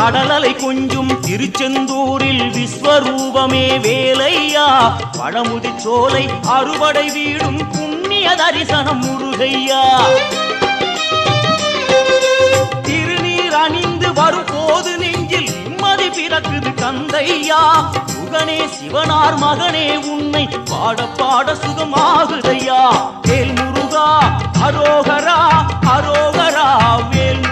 கடலலை கொஞ்சும் திருச்செந்தூரில் விஸ்வரூபமே வேலையா பழமுதி சோலை அறுபடை வீடும் புண்ணிய தரிசனம் முருகையா திருநீர் அணிந்து வரும் போது நெஞ்சில் நிம்மதி பிறக்குது கந்தையா சுகனே சிவனார் மகனே உன்னை பாட பாட சுகமாகுதையா வேல் முருகா அரோகரா அரோகரா வேல்